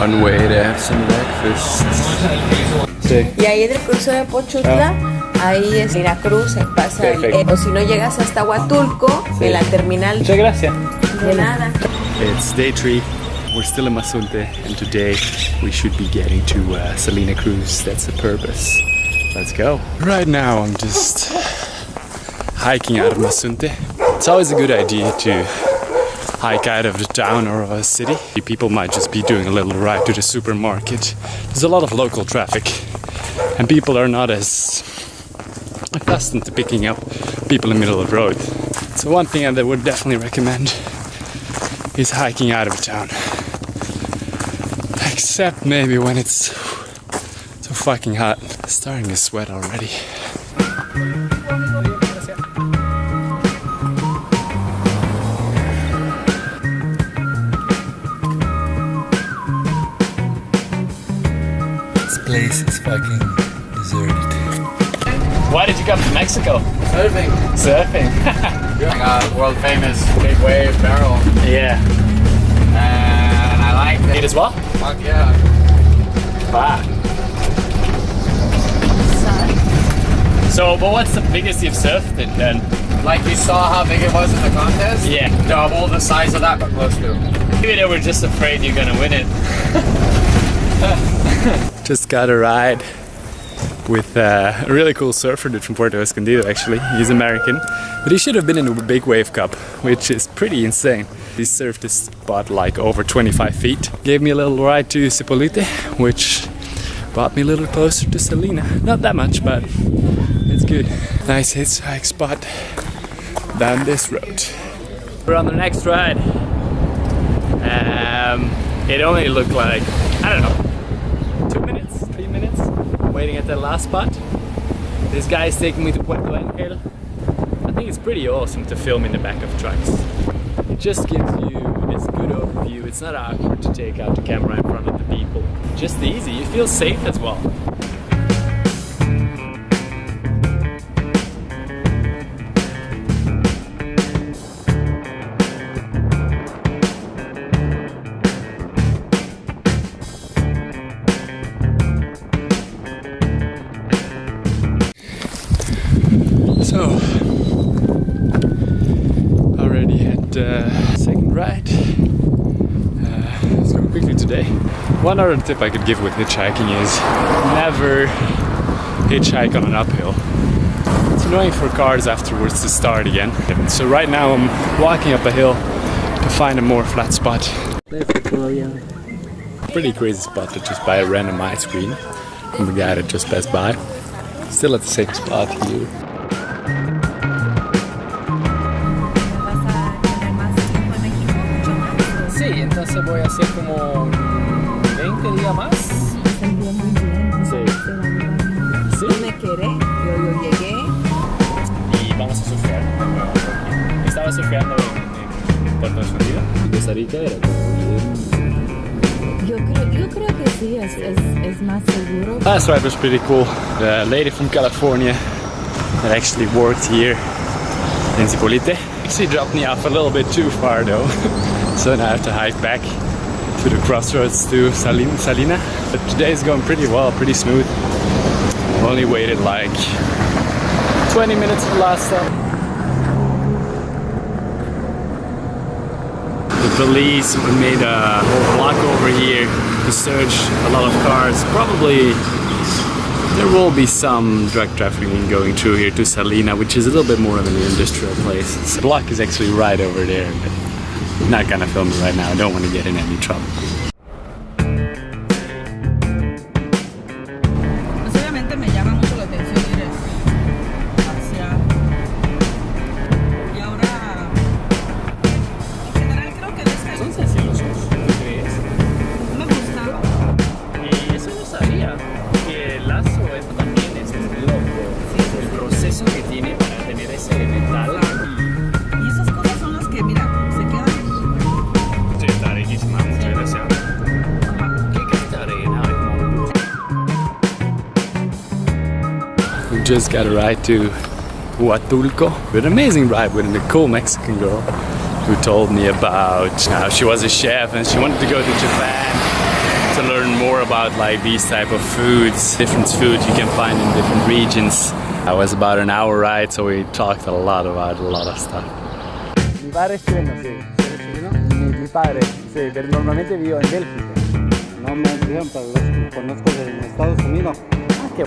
one way to have some breakfast. Y ahí del cruce de Pochutla, ahí es ir a Cruz, pasa o si no llegas hasta Huatulco, en la terminal. Muchas gracias. De nada. It's day 3. We're still in Mazunte, and today we should be getting to Salina Cruz. That's the purpose. Let's go. Right now I'm just hiking out of Mazunte. It's always a good idea to hike out of the town or of a city. People might just be doing a little ride to the supermarket. There's a lot of local traffic, and people are not as accustomed to picking up people in the middle of the road. So one thing I would definitely recommend is hiking out of town. Except maybe when it's so fucking hot. Starting to sweat already. This place is fucking deserted. Why did you come to Mexico? Surfing. Surfing. Doing a world famous big wave barrel. Yeah. And I like it. It as well? Fuck yeah. Wow. So, but what's the biggest you've surfed it then? Like you saw how big it was in the contest? Yeah. Double the size of that, but close to. Maybe they were just afraid you're gonna win it. Just got a ride with a really cool surfer dude from Puerto Escondido actually. He's American, but he should have been in the Big Wave Cup, which is pretty insane. He surfed this spot like over 25 feet. Gave me a little ride to Cipolite, which brought me a little closer to Salina. Not that much, but it's good. Nice hitchhike spot down this road. We're on the next ride. It only looked like, I don't know, 2 minutes, 3 minutes, waiting at the last spot. This guy is taking me to Puerto Angel. I think it's pretty awesome to film in the back of trucks. It just gives you this good overview. It's not awkward to take out the camera in front of the people. Just easy, you feel safe as well. So, already at second ride. Let's go quickly today. One other tip I could give with hitchhiking is never hitchhike on an uphill. It's annoying for cars afterwards to start again. So right now I'm walking up a hill to find a more flat spot. Pretty crazy spot to just buy a random ice cream from the guy that just passed by. Still at the same spot here. Sí, entonces voy a hacer como 20 días más. Sí. Sí. Me quedé, yo llegué. Y vamos a surfear. Estaba surfeando en Puerto Escondido. ¿Y Costa Rica era Yo creo que sí, es más seguro. Last ride was pretty cool. The lady from California that actually worked here in Cipolite actually dropped me off a little bit too far though. So now I have to hike back to the crossroads to Salina. But today is going pretty well, pretty smooth. Only waited like 20 minutes for the last stop. The police made a whole block over here to search a lot of cars. Probably there will be some drug trafficking going through here to Salina, which is a little bit more of an industrial place. The block is actually right over there, but I'm not gonna film it right now. I don't want to get in any trouble. Obviamente me llama mucho la atención ir hacia y ahora en general creo que desde Son sencillosos, ¿tú crees? me gusta. Y eso no sabía, que el lazo esto también es loco. El proceso que tiene para tener ese metal. Y esas cosas son las que, mira, se quedan. Sí, está riquísima, muchas gracias. ¿Qué crees que te agregué? We just got a ride to Huatulco. An amazing ride with a cool Mexican girl who told me about how she was a chef and she wanted to go to Japan. So to learn more about like these type of foods, different food you can find in different regions. That was about an hour ride, so we talked a lot about a lot of stuff. Mi padre es chileno, sí. Mi padre, sí, pero normalmente vivo en Bélgica. No me dijeron, pero los conozco de Estados Unidos. Ah, qué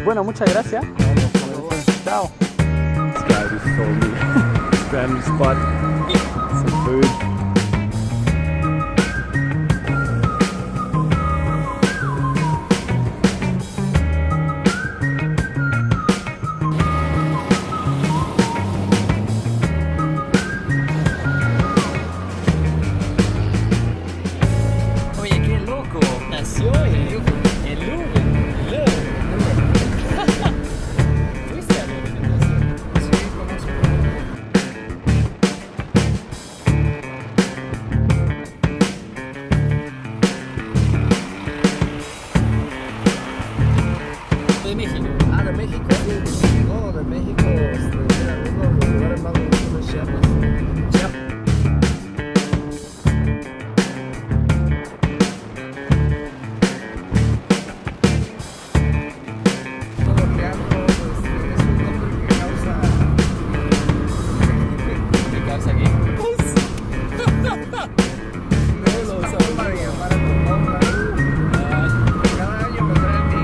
bueno, muchas gracias. Chao. This guy just told me random spot, some food. Oye, qué loco. Nació en Louvre. ¿Fuiste a Louvre? De México. Ah, de México. No, de México. Mira, uno de los lugares más bonitos es Chiapas. Todo lo que hago es un nombre que causa. ¿Qué causa aquí? Es una forma de llamar a tu compra. Cada año me traen mi.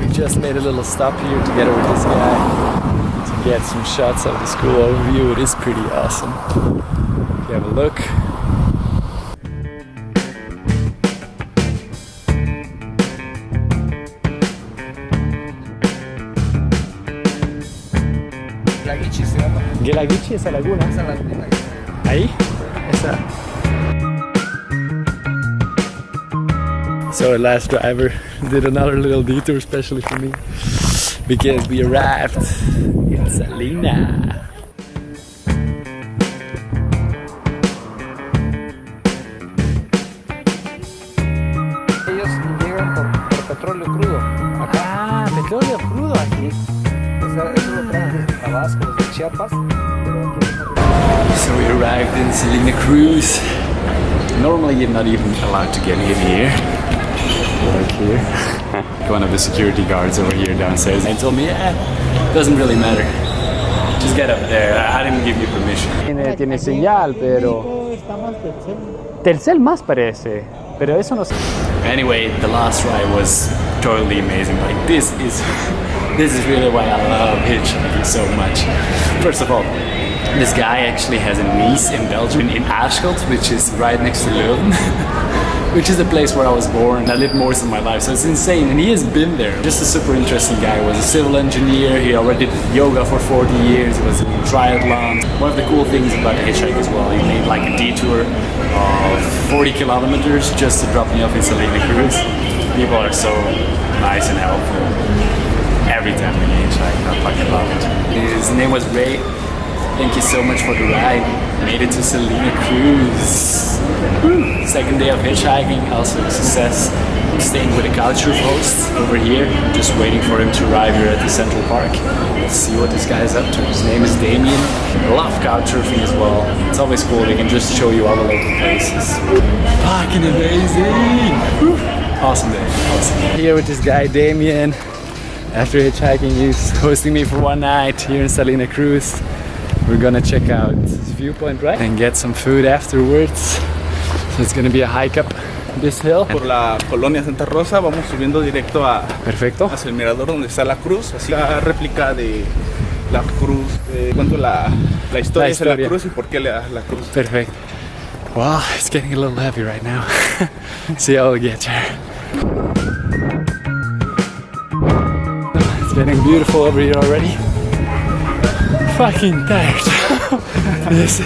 We just made a little stop here together with this guy to get some shots of the school overview. It is pretty awesome. If you have a look. La Guichi se llama. Guelaguichi, esa laguna. Esa laguna. Ahí, esa. So our last driver did another little detour, especially for me, because we arrived in Salina. Ellos llegan por petróleo crudo. Ah, petróleo crudo aquí. O sea, eso lo traen desde Tabasco, desde Chiapas. Pero aquí So we arrived in Salina Cruz. Normally you're not even allowed to get in here. Like here. One of the security guards over here downstairs and told me, doesn't really matter. Just get up there. I didn't give you permission. Tiene señal, pero... Telcel más parece, pero eso no sé. Anyway, the last ride was totally amazing. Like this is really why I love hitchhiking so much. First of all, this guy actually has a niece in Belgium, in Aarschot, which is right next to Leuven, which is the place where I was born. I lived most of my life, so it's insane. And he has been there. Just a super interesting guy. He was a civil engineer. He already did yoga for 40 years. He was in triathlon. One of the cool things about the hitchhike as well, he made like a detour of 40 kilometers just to drop me off in Salina Cruz. People are so nice and helpful every time we hitchhike. I fucking love it. His name was Ray. Thank you so much for the ride. Made it to Salina Cruz. Woo. Second day of hitchhiking, also a success. I'm staying with a Couchsurfing host over here. Just waiting for him to arrive here at the Central Park. Let's see what this guy is up to. His name is Damien. I love Couchsurfing as well. It's always cool. They can just show you all the local places. Fucking amazing. Woo. Awesome day. Awesome. Here with this guy Damien. After hitchhiking, he's hosting me for one night here in Salina Cruz. We're gonna check out this viewpoint, right? And get some food afterwards. So it's gonna be a hike up this hill. Por la colonia Santa Rosa vamos subiendo directo Perfecto. hacia el mirador donde está la cruz, así la réplica de la cruz. Cuento la historia de la cruz y por qué la cruz. Perfect. Well, it's getting a little heavy right now. See how we get there. It's getting beautiful over here already. Fucking tired. Yes.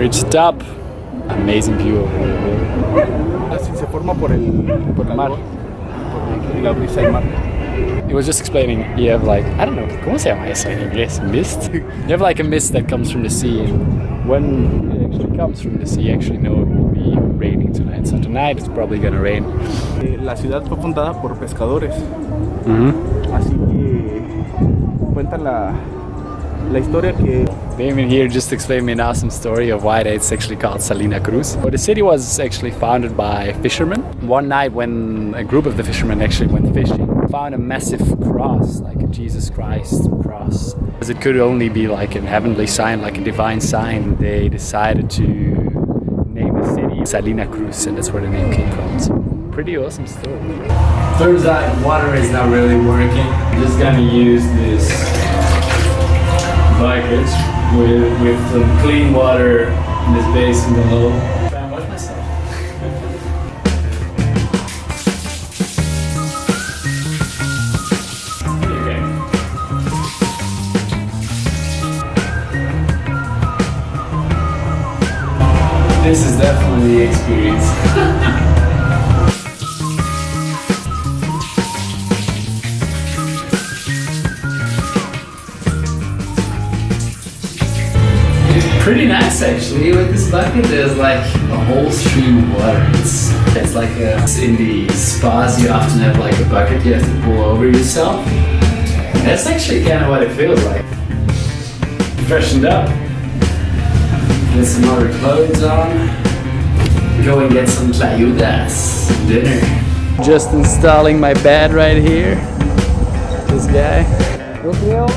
reached the top. Amazing view over here. Así se forma por el mar. por la brisa del mar. He was just explaining, you have like, I don't know, ¿cómo se llama eso en inglés? Mist? You have like a mist that comes from the sea, and when it actually comes from the sea, you actually know it will be raining tonight. So tonight it's probably gonna rain. La ciudad fue fundada por pescadores. Mm-hmm. Así que cuentan la historia que Damien here just explained me an awesome story of why it's actually called Salina Cruz. Well, the city was actually founded by fishermen. One night when a group of the fishermen actually went fishing, found a massive cross, like a Jesus Christ cross. As it could only be like a heavenly sign, like a divine sign, they decided to name the city Salina Cruz, and that's where the name came from. So, pretty awesome story. Turns out water is not really working. I'm just gonna use this bucket with some clean water in this basin below. Try and wash myself. Okay. This is definitely the experience. Pretty nice actually. With this bucket there's like a whole stream of water. It's like in the spas you often have like a bucket you have to pull over yourself. That's actually kind of what it feels like. Freshened up. Get some other clothes on. Go and get some tlayudas, dinner. Just installing my bed right here. This guy. Yo creo.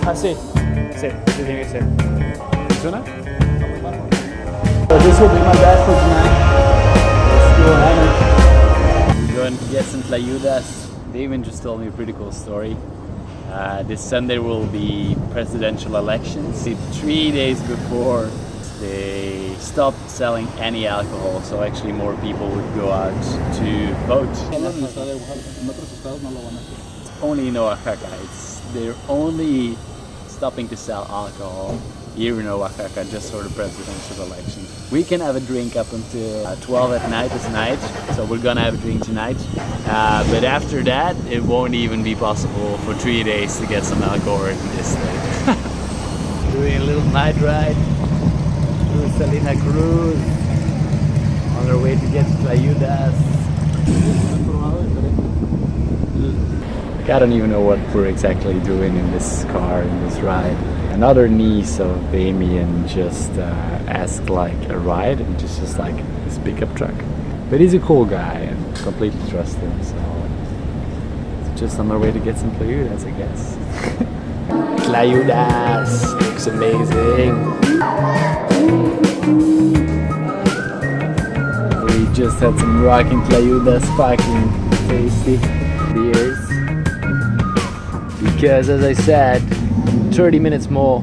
Ah, sí. Sí, sí tiene que ser. So this will be my bed for tonight. Let's go hang. We're going to get some tlayudas. Damon just told me a pretty cool story. This Sunday will be presidential elections. 3 days before they stopped selling any alcohol, so actually more people would go out to vote. It's only in Oaxaca. They're only stopping to sell alcohol here in Oaxaca just for the presidential election. We can have a drink up until 12 at night this night, so we're gonna have a drink tonight. But after that, it won't even be possible for 3 days to get some alcohol in this state. Doing a little night ride through Salina Cruz on our way to get to Tlayudas. I don't even know what we're exactly doing in this car, in this ride. Another niece of Damien just asked like a ride, and just like this pickup truck. But he's a cool guy and completely trust him, so it's just on our way to get some Tlayudas, I guess. Tlayudas! Looks amazing! We just had some rocking Tlayudas, sparkling tasty beers. Because as I said, in 30 minutes more,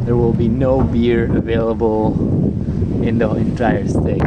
there will be no beer available in the entire state.